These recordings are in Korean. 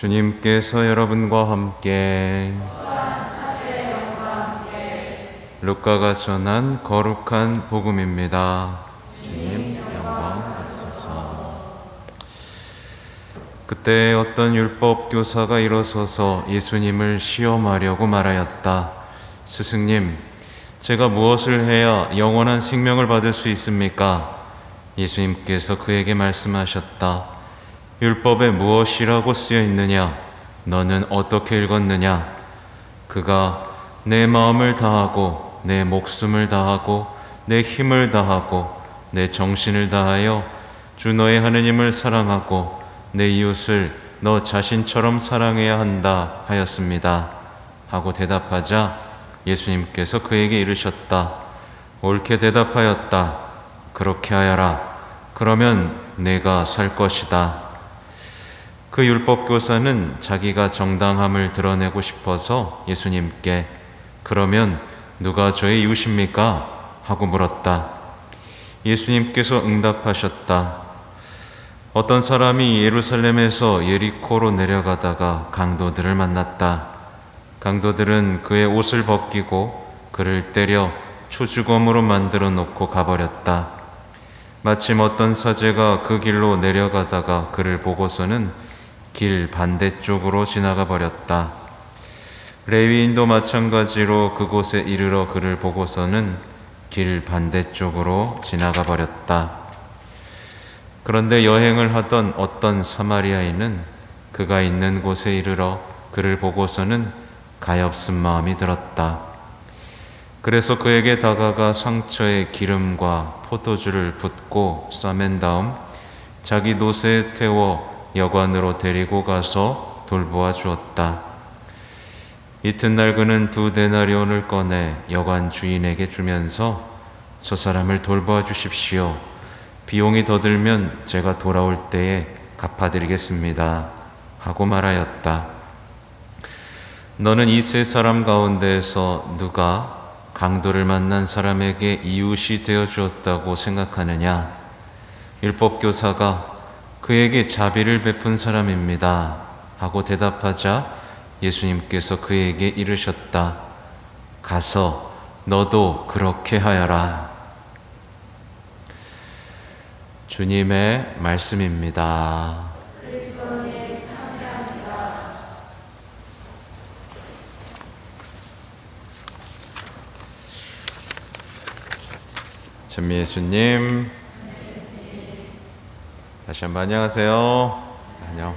주님께서 여러분과 함께 루카가 전한 거룩한 복음입니다. 주님 영광 받으소서. 그때 어떤 율법 교사가 일어서서 예수님을 시험하려고 말하였다. 스승님, 제가 무엇을 해야 영원한 생명을 받을 수 있습니까? 예수님께서 그에게 말씀하셨다. 율법에 무엇이라고 쓰여 있느냐? 너는 어떻게 읽었느냐? 그가 내 마음을 다하고 내 목숨을 다하고 내 힘을 다하고 내 정신을 다하여 주 너의 하느님을 사랑하고 내 이웃을 너 자신처럼 사랑해야 한다 하였습니다. 하고 대답하자 예수님께서 그에게 이르셨다. 옳게 대답하였다. 그렇게 하여라. 그러면 내가 살 것이다. 그 율법교사는 자기가 정당함을 드러내고 싶어서 예수님께 그러면 누가 저의 이웃입니까? 하고 물었다. 예수님께서 응답하셨다. 어떤 사람이 예루살렘에서 예리코로 내려가다가 강도들을 만났다. 강도들은 그의 옷을 벗기고 그를 때려 초주검으로 만들어 놓고 가버렸다. 마침 어떤 사제가 그 길로 내려가다가 그를 보고서는 길 반대쪽으로 지나가 버렸다. 레위인도 마찬가지로 그곳에 이르러 그를 보고서는 길 반대쪽으로 지나가 버렸다. 그런데 여행을 하던 어떤 사마리아인은 그가 있는 곳에 이르러 그를 보고서는 가엾은 마음이 들었다. 그래서 그에게 다가가 상처에 기름과 포도주를 붓고 싸맨 다음 자기 노새에 태워 여관으로 데리고 가서 돌보아 주었다. 이튿날 그는 2데나리온을 꺼내 여관 주인에게 주면서 저 사람을 돌보아 주십시오. 비용이 더 들면 제가 돌아올 때에 갚아드리겠습니다. 하고 말하였다. 너는 이 세 사람 가운데에서 누가 강도를 만난 사람에게 이웃이 되어 주었다고 생각하느냐? 율법교사가 그에게 자비를 베푼 사람입니다. 하고 대답하자 예수님께서 그에게 이르셨다. 가서 너도 그렇게 하여라. 주님의 말씀입니다. 전 예수님, 다시 한번 안녕하세요. 안녕.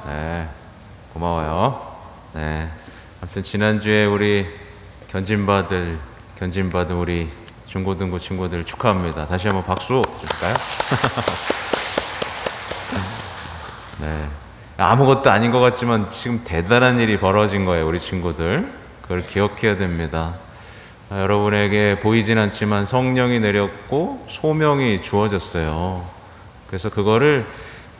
네, 고마워요. 네, 아무튼 지난주에 우리 견진받은 우리 중고등부 친구들 축하합니다. 다시 한번 박수 줄까요? 네, 아무것도 아닌 것 같지만 지금 대단한 일이 벌어진 거예요, 우리 친구들. 그걸 기억해야 됩니다. 여러분에게 보이진 않지만 성령이 내렸고 소명이 주어졌어요. 그래서 그거를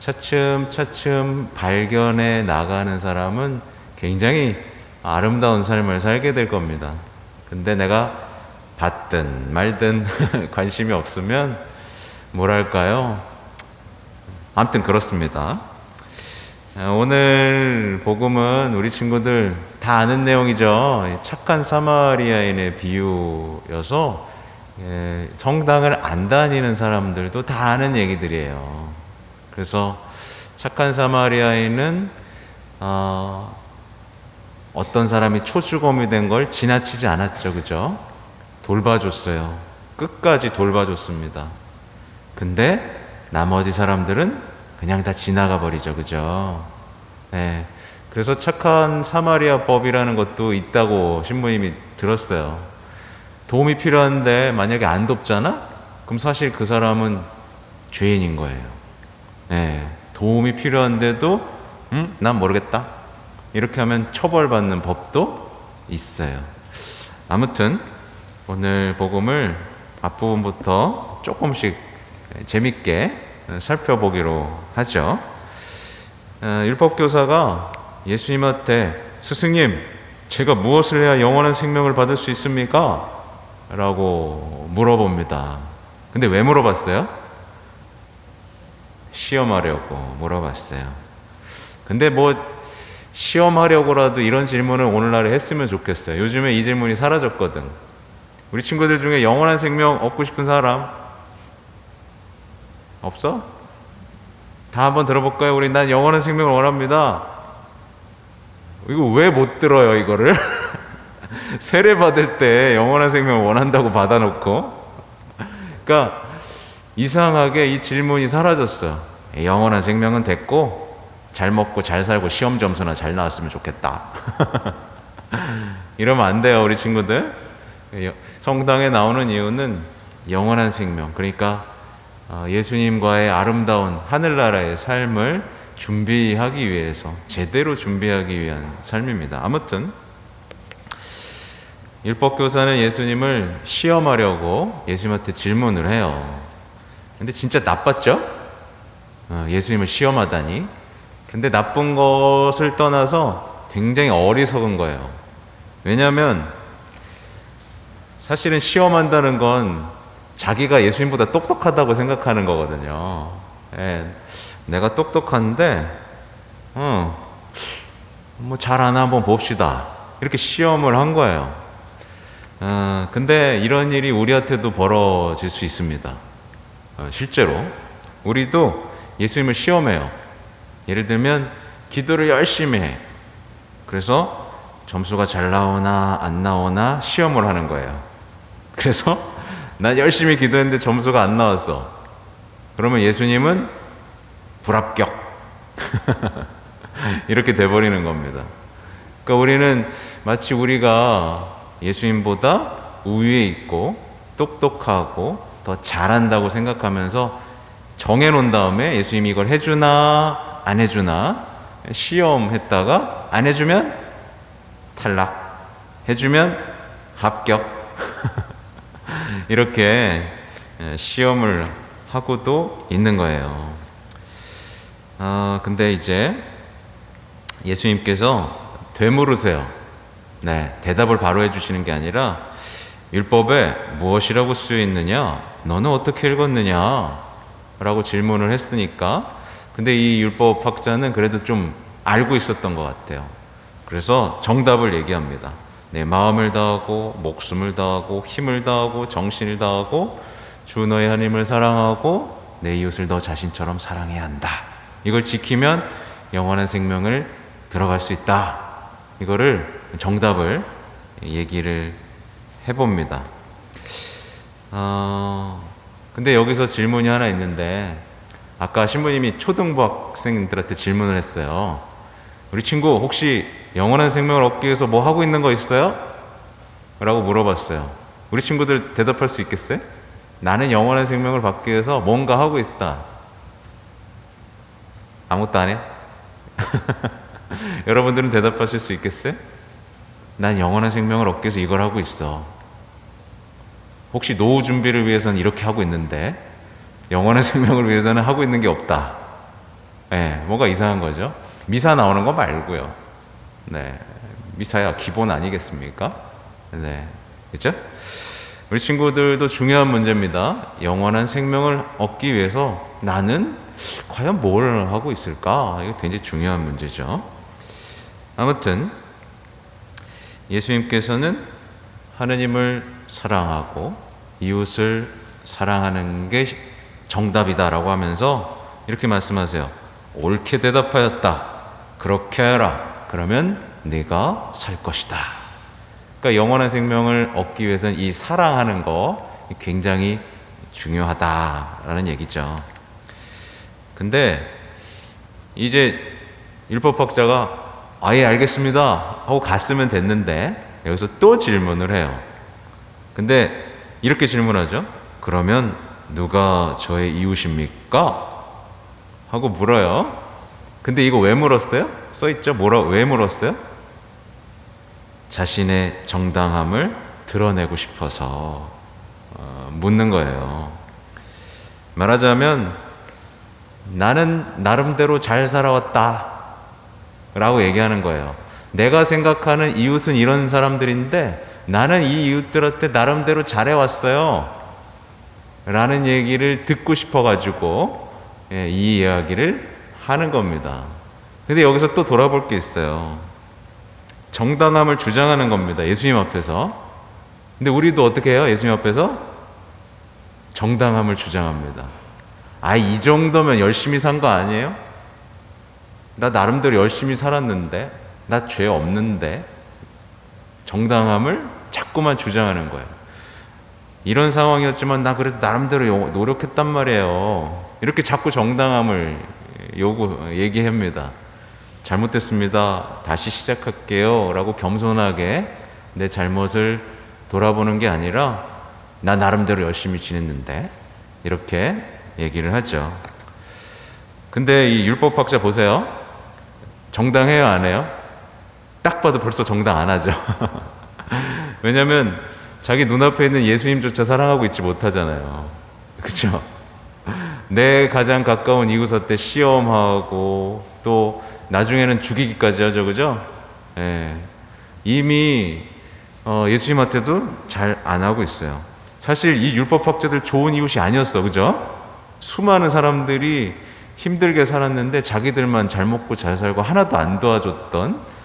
차츰차츰 발견해 나가는 사람은 굉장히 아름다운 삶을 살게 될 겁니다. 근데 내가 받든 말든 관심이 없으면 뭐랄까요? 아무튼 그렇습니다. 오늘 복음은 우리 친구들 다 아는 내용이죠. 착한 사마리아인의 비유여서 성당을 안 다니는 사람들도 다 아는 얘기들이에요. 그래서 착한 사마리아인은 어떤 사람이 초주검이 된 걸 지나치지 않았죠. 그죠? 돌봐줬어요. 끝까지 돌봐줬습니다. 근데 나머지 사람들은 그냥 다 지나가 버리죠. 그죠? 네. 그래서 착한 사마리아 법이라는 것도 있다고 신부님이 들었어요. 도움이 필요한데 만약에 안 돕잖아? 그럼 사실 그 사람은 죄인인 거예요. 네. 도움이 필요한데도 난 모르겠다. 이렇게 하면 처벌받는 법도 있어요. 아무튼 오늘 복음을 앞부분부터 조금씩 재밌게 살펴보기로 하죠. 율법교사가 예수님한테 스승님, 제가 무엇을 해야 영원한 생명을 받을 수 있습니까? 라고 물어봅니다. 근데 왜 물어봤어요? 시험하려고 물어봤어요. 근데 시험하려고라도 이런 질문을 오늘날에 했으면 좋겠어요. 요즘에 이 질문이 사라졌거든. 우리 친구들 중에 영원한 생명 얻고 싶은 사람 없어? 다 한번 들어볼까요? 우리 난 영원한 생명을 원합니다. 이거 왜 못 들어요, 이거를? 세례 받을 때 영원한 생명을 원한다고 받아놓고. 그러니까 이상하게 이 질문이 사라졌어. 영원한 생명은 됐고 잘 먹고 잘 살고 시험 점수나 잘 나왔으면 좋겠다. 이러면 안 돼요, 우리 친구들. 성당에 나오는 이유는 영원한 생명, 그러니까 예수님과의 아름다운 하늘나라의 삶을 준비하기 위해서, 제대로 준비하기 위한 삶입니다. 아무튼 율법교사는 예수님을 시험하려고 예수님한테 질문을 해요. 근데 진짜 나빴죠? 예수님을 시험하다니. 근데 나쁜 것을 떠나서 굉장히 어리석은 거예요. 왜냐하면 사실은 시험한다는 건 자기가 예수님보다 똑똑하다고 생각하는 거거든요. 내가 똑똑한데 뭐 잘하나 한번 봅시다, 이렇게 시험을 한 거예요. 근데 이런 일이 우리한테도 벌어질 수 있습니다. 실제로 우리도 예수님을 시험해요. 예를 들면 기도를 열심히 해. 그래서 점수가 잘 나오나 안 나오나 시험을 하는 거예요. 그래서 난 열심히 기도했는데 점수가 안 나왔어. 그러면 예수님은 불합격. 이렇게 돼버리는 겁니다. 그러니까 우리는 마치 우리가 예수님보다 우위에 있고 똑똑하고 더 잘한다고 생각하면서 정해놓은 다음에 예수님이 이걸 해주나 안 해주나 시험했다가 안 해주면 탈락, 해주면 합격. 이렇게 시험을 하고도 있는 거예요. 근데 이제 예수님께서 되물으세요. 대답을 바로 해주시는 게 아니라 율법에 무엇이라고 쓰여 있느냐? 너는 어떻게 읽었느냐? 라고 질문을 했으니까, 근데 이 율법학자는 그래도 좀 알고 있었던 것 같아요. 그래서 정답을 얘기합니다. 내 마음을 다하고 목숨을 다하고 힘을 다하고 정신을 다하고 주 너의 하나님을 사랑하고 내 이웃을 너 자신처럼 사랑해야 한다. 이걸 지키면 영원한 생명을 들어갈 수 있다. 이거를 정답을 얘기를 해봅니다. 근데 여기서 질문이 하나 있는데, 아까 신부님이 초등부 학생들한테 질문을 했어요. 우리 친구 혹시 영원한 생명을 얻기 위해서 뭐 하고 있는 거 있어요? 라고 물어봤어요. 우리 친구들 대답할 수 있겠어요? 나는 영원한 생명을 받기 위해서 뭔가 하고 있다. 아무것도 안 해? 여러분들은 대답하실 수 있겠어요? 난 영원한 생명을 얻기 위해서 이걸 하고 있어. 혹시 노후 준비를 위해서는 이렇게 하고 있는데 영원한 생명을 위해서는 하고 있는 게 없다. 뭐가 이상한 거죠? 미사 나오는 거 말고요. 미사야 기본 아니겠습니까? 그렇죠? 우리 친구들도 중요한 문제입니다. 영원한 생명을 얻기 위해서 나는 과연 뭘 하고 있을까? 이거 굉장히 중요한 문제죠. 아무튼 예수님께서는 하느님을 사랑하고 이웃을 사랑하는 게 정답이다라고 하면서 이렇게 말씀하세요. 옳게 대답하였다. 그렇게 해라. 그러면 네가 살 것이다. 그러니까 영원한 생명을 얻기 위해서는 이 사랑하는 거 굉장히 중요하다라는 얘기죠. 근데 이제 율법학자가 아예 알겠습니다 하고 갔으면 됐는데 여기서 또 질문을 해요. 근데 이렇게 질문하죠. 그러면 누가 저의 이웃입니까? 하고 물어요. 근데 이거 왜 물었어요? 써있죠? 왜 물었어요? 자신의 정당함을 드러내고 싶어서 묻는 거예요. 말하자면 나는 나름대로 잘 살아왔다 라고 얘기하는 거예요. 내가 생각하는 이웃은 이런 사람들인데 나는 이 이웃들한테 나름대로 잘해왔어요 라는 얘기를 듣고 싶어가지고 이 이야기를 하는 겁니다. 근데 여기서 또 돌아볼 게 있어요. 정당함을 주장하는 겁니다. 예수님 앞에서. 근데 우리도 어떻게 해요? 예수님 앞에서 정당함을 주장합니다. 이 정도면 열심히 산 거 아니에요? 나 나름대로 열심히 살았는데, 나 죄 없는데. 정당함을 자꾸만 주장하는 거예요. 이런 상황이었지만 나 그래도 나름대로 노력했단 말이에요. 이렇게 자꾸 정당함을 얘기합니다. 잘못됐습니다. 다시 시작할게요. 라고 겸손하게 내 잘못을 돌아보는 게 아니라 나 나름대로 열심히 지냈는데 이렇게 얘기를 하죠. 근데 이 율법학자 보세요. 정당해요, 안 해요? 딱 봐도 벌써 정당 안 하죠. 왜냐하면 자기 눈앞에 있는 예수님조차 사랑하고 있지 못하잖아요. 그렇죠? 내 가장 가까운 이웃한테 시험하고 또 나중에는 죽이기까지 하죠. 그죠? 예. 이미 예수님한테도 잘 안 하고 있어요. 사실 이 율법학자들 좋은 이웃이 아니었어. 그죠? 수많은 사람들이 힘들게 살았는데 자기들만 잘 먹고 잘 살고 하나도 안 도와줬던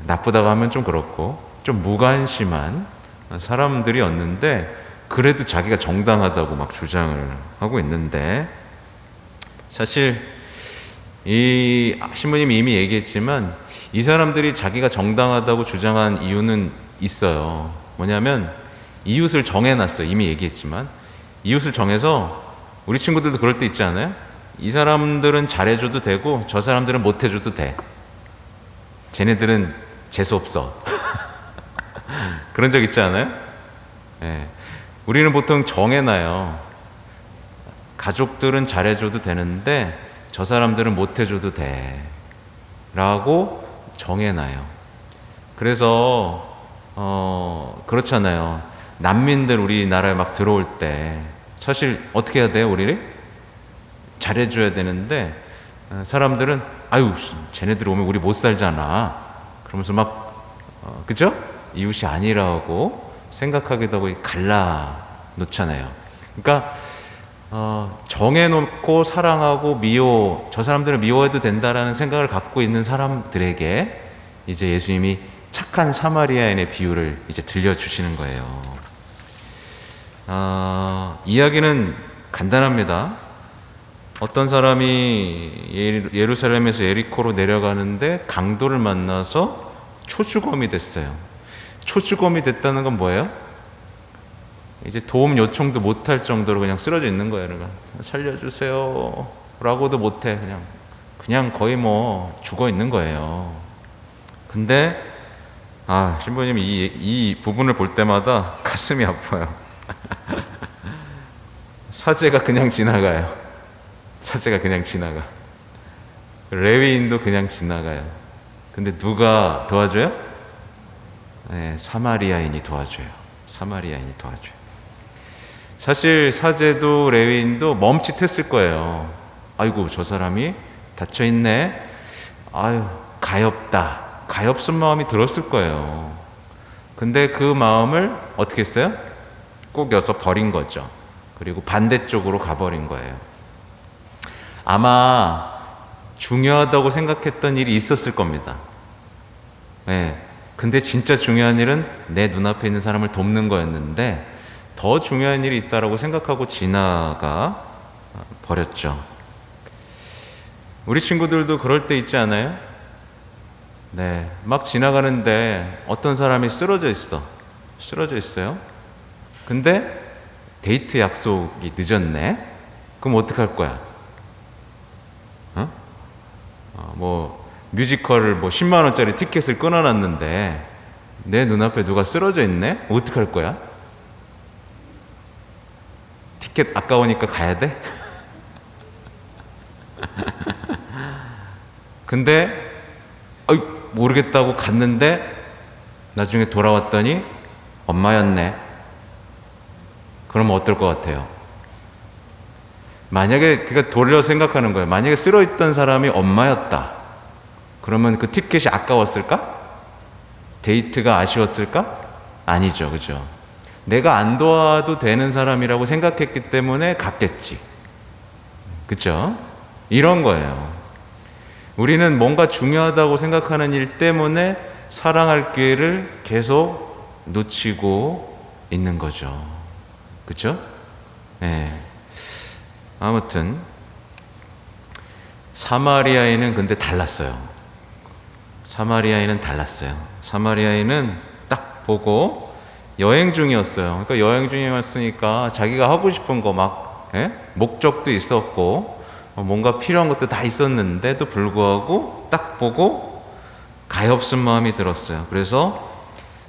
나쁘다고 하면 좀 그렇고 좀 무관심한 사람들이었는데 그래도 자기가 정당하다고 막 주장을 하고 있는데 사실 이 신부님이 이미 얘기했지만 이 사람들이 자기가 정당하다고 주장한 이유는 있어요. 뭐냐면 이웃을 정해놨어요. 이미 얘기했지만 이웃을 정해서 우리 친구들도 그럴 때 있지 않아요? 이 사람들은 잘해줘도 되고 저 사람들은 못해줘도 돼. 쟤네들은 재수없어. 그런 적 있지 않아요? 네. 우리는 보통 정해놔요. 가족들은 잘해줘도 되는데 저 사람들은 못해줘도 돼 라고 정해놔요. 그래서 그렇잖아요. 난민들 우리나라에 막 들어올 때 사실 어떻게 해야 돼요? 우리를 잘해줘야 되는데 사람들은 아유 쟤네들 오면 우리 못 살잖아 그러면서 막 그죠? 이웃이 아니라고 생각하기도 하고 갈라 놓잖아요. 그러니까 정해놓고 사랑하고 저 사람들을 미워해도 된다라는 생각을 갖고 있는 사람들에게 이제 예수님이 착한 사마리아인의 비유를 이제 들려주시는 거예요. 이야기는 간단합니다. 어떤 사람이 예루살렘에서 예리코로 내려가는데 강도를 만나서 초주검이 됐어요. 초주검이 됐다는 건 뭐예요? 이제 도움 요청도 못할 정도로 그냥 쓰러져 있는 거예요. 그러니까 살려주세요 라고도 못해. 그냥 거의 뭐 죽어 있는 거예요. 근데 신부님 이 부분을 볼 때마다 가슴이 아파요. 사제가 그냥 지나가요. 사제가 그냥 지나가. 레위인도 그냥 지나가요. 근데 누가 도와줘요? 네, 사마리아인이 도와줘요. 사마리아인이 도와줘요. 사실 사제도 레위인도 멈칫했을 거예요. 아이고 저 사람이 다쳐있네. 아유 가엾다. 가엾은 마음이 들었을 거예요. 근데 그 마음을 어떻게 했어요? 꼭 여서 버린 거죠. 그리고 반대쪽으로 가버린 거예요. 아마 중요하다고 생각했던 일이 있었을 겁니다. 네. 근데 진짜 중요한 일은 내 눈앞에 있는 사람을 돕는 거였는데 더 중요한 일이 있다라고 생각하고 지나가 버렸죠. 우리 친구들도 그럴 때 있지 않아요? 네, 막 지나가는데 어떤 사람이 쓰러져 있어요. 근데 데이트 약속이 늦었네? 그럼 어떡할 거야? 뭐 뮤지컬을 10만 원짜리 티켓을 끊어놨는데 내 눈앞에 누가 쓰러져 있네? 어떡할 거야? 티켓 아까우니까 가야 돼? 근데 모르겠다고 갔는데 나중에 돌아왔더니 엄마였네. 그러면 어떨 것 같아요? 만약에 그가 돌려 생각하는 거예요. 만약에 쓰러있던 사람이 엄마였다. 그러면 그 티켓이 아까웠을까? 데이트가 아쉬웠을까? 아니죠. 그죠? 내가 안 도와도 되는 사람이라고 생각했기 때문에 갔겠지. 그죠? 이런 거예요. 우리는 뭔가 중요하다고 생각하는 일 때문에 사랑할 기회를 계속 놓치고 있는 거죠. 그렇죠? 네. 아무튼 사마리아인은 근데 달랐어요. 사마리아인은 달랐어요. 사마리아인은 딱 보고 여행 중이었어요. 그러니까 여행 중이었으니까 자기가 하고 싶은 거 막 목적도 있었고 뭔가 필요한 것도 다 있었는데도 불구하고 딱 보고 가엾은 마음이 들었어요. 그래서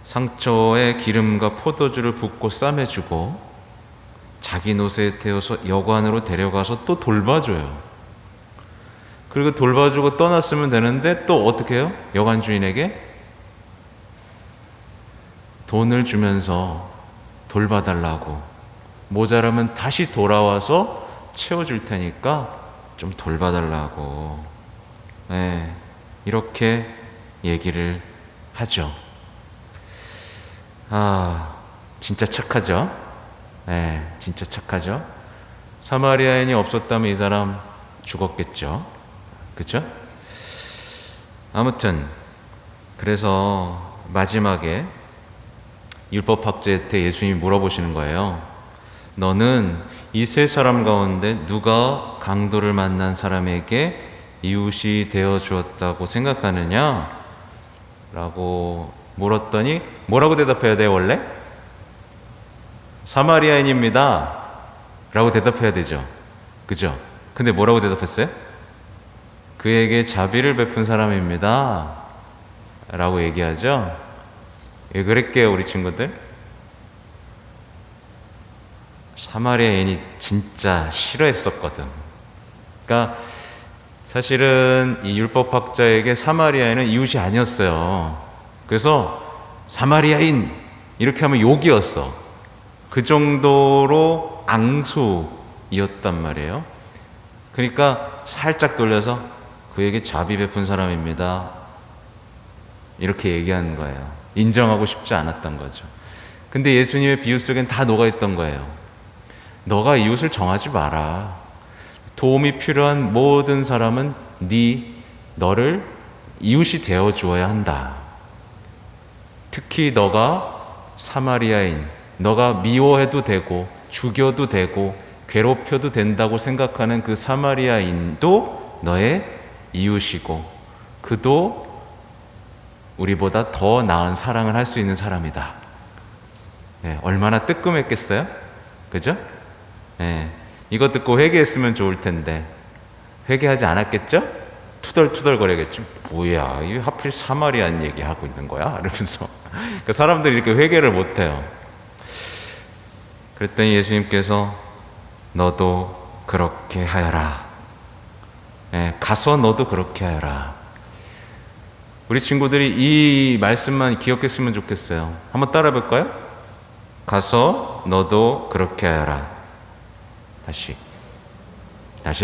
상처에 기름과 포도주를 붓고 싸매주고 자기 노새에 태워서 여관으로 데려가서 또 돌봐줘요. 그리고 돌봐주고 떠났으면 되는데 또 어떻게 해요? 여관 주인에게 돈을 주면서 돌봐달라고, 모자라면 다시 돌아와서 채워줄 테니까 좀 돌봐달라고, 이렇게 얘기를 하죠. 진짜 착하죠? 진짜 착하죠? 사마리아인이 없었다면 이 사람 죽었겠죠? 그렇죠? 아무튼 그래서 마지막에 율법학자 때 예수님이 물어보시는 거예요. 너는 이 세 사람 가운데 누가 강도를 만난 사람에게 이웃이 되어 주었다고 생각하느냐? 라고 물었더니 뭐라고 대답해야 돼요, 원래? 사마리아인입니다 라고 대답해야 되죠. 그죠? 근데 뭐라고 대답했어요? 그에게 자비를 베푼 사람입니다 라고 얘기하죠. 왜 그랬게요, 우리 친구들? 사마리아인이 진짜 싫어했었거든. 그러니까 사실은 이 율법학자에게 사마리아인은 이웃이 아니었어요. 그래서 사마리아인 이렇게 하면 욕이었어. 그 정도로 앙수이었단 말이에요. 그러니까 살짝 돌려서 그에게 자비 베푼 사람입니다 이렇게 얘기하는 거예요. 인정하고 싶지 않았던 거죠. 근데 예수님의 비유 속엔 다 녹아있던 거예요. 너가 이웃을 정하지 마라. 도움이 필요한 모든 사람은 너를 이웃이 되어 주어야 한다. 특히 너가 사마리아인, 너가 미워해도 되고 죽여도 되고 괴롭혀도 된다고 생각하는 그 사마리아인도 너의 이웃이고 그도 우리보다 더 나은 사랑을 할 수 있는 사람이다. 얼마나 뜨끔했겠어요? 그죠? 이거 듣고 회개했으면 좋을 텐데 회개하지 않았겠죠? 투덜투덜거리겠죠. 뭐야, 이 하필 사마리안 얘기하고 있는 거야? 이러면서 그러니까 사람들이 이렇게 회개를 못해요. 그랬더니 예수님께서 너도 그렇게 하여라. 가서 너도 그렇게 하여라. 우리 친구들이 이 말씀만 기억했으면 좋겠어요. 한번 따라 볼까요? 가서 너도 그렇게 하여라. 다시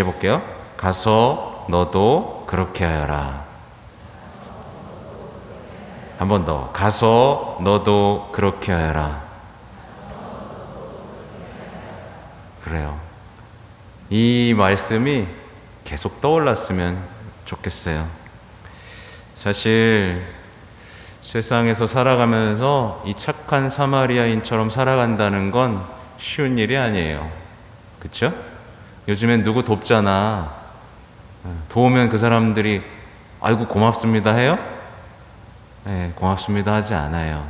해볼게요. 가서 너도 그렇게 하여라. 한 번 더. 가서 너도 그렇게 하여라. 그래요. 이 말씀이 계속 떠올랐으면 좋겠어요. 사실 세상에서 살아가면서 이 착한 사마리아인처럼 살아간다는 건 쉬운 일이 아니에요. 그렇죠? 요즘엔 누구 돕잖아. 도우면 그 사람들이 아이고 고맙습니다 해요? 고맙습니다 하지 않아요.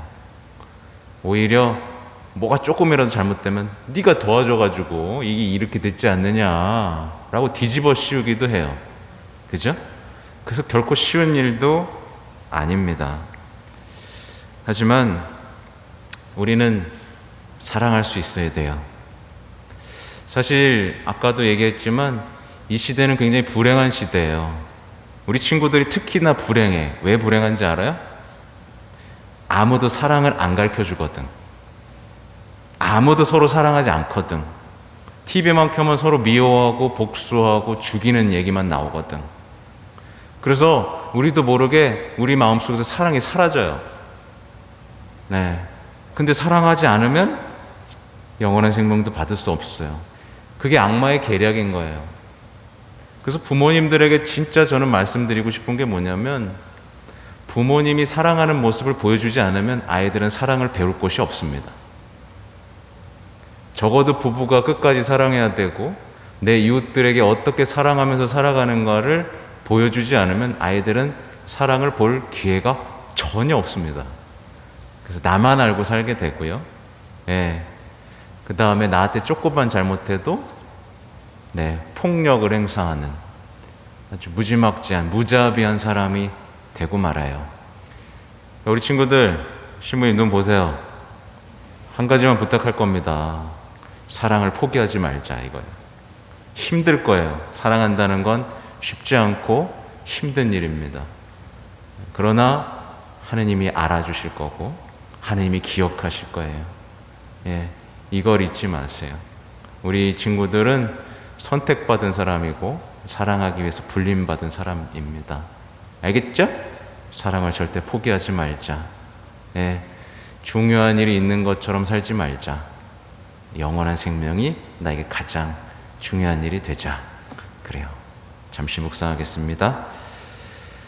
오히려 뭐가 조금이라도 잘못되면 네가 도와줘가지고 이게 이렇게 됐지 않느냐라고 뒤집어 씌우기도 해요. 그죠? 그래서 결코 쉬운 일도 아닙니다. 하지만 우리는 사랑할 수 있어야 돼요. 사실 아까도 얘기했지만 이 시대는 굉장히 불행한 시대예요. 우리 친구들이 특히나 불행해. 왜 불행한지 알아요? 아무도 사랑을 안 가르쳐주거든. 아무도 서로 사랑하지 않거든. TV만 켜면 서로 미워하고 복수하고 죽이는 얘기만 나오거든. 그래서 우리도 모르게 우리 마음속에서 사랑이 사라져요. 근데 사랑하지 않으면 영원한 생명도 받을 수 없어요. 그게 악마의 계략인 거예요. 그래서 부모님들에게 진짜 저는 말씀드리고 싶은 게 뭐냐면, 부모님이 사랑하는 모습을 보여주지 않으면 아이들은 사랑을 배울 곳이 없습니다. 적어도 부부가 끝까지 사랑해야 되고, 내 이웃들에게 어떻게 사랑하면서 살아가는가를 보여주지 않으면 아이들은 사랑을 볼 기회가 전혀 없습니다. 그래서 나만 알고 살게 되고요. 예. 그 다음에 나한테 조금만 잘못해도 폭력을 행사하는 아주 무지막지한 무자비한 사람이 되고 말아요. 우리 친구들, 신부님 눈 보세요. 한 가지만 부탁할 겁니다. 사랑을 포기하지 말자, 이거예요. 힘들 거예요. 사랑한다는 건 쉽지 않고 힘든 일입니다. 그러나 하느님이 알아주실 거고 하느님이 기억하실 거예요. 예, 이걸 잊지 마세요. 우리 친구들은 선택받은 사람이고 사랑하기 위해서 불림받은 사람입니다. 알겠죠? 사랑을 절대 포기하지 말자. 예, 중요한 일이 있는 것처럼 살지 말자. 영원한 생명이 나에게 가장 중요한 일이 되자. 그래요. 잠시 묵상하겠습니다.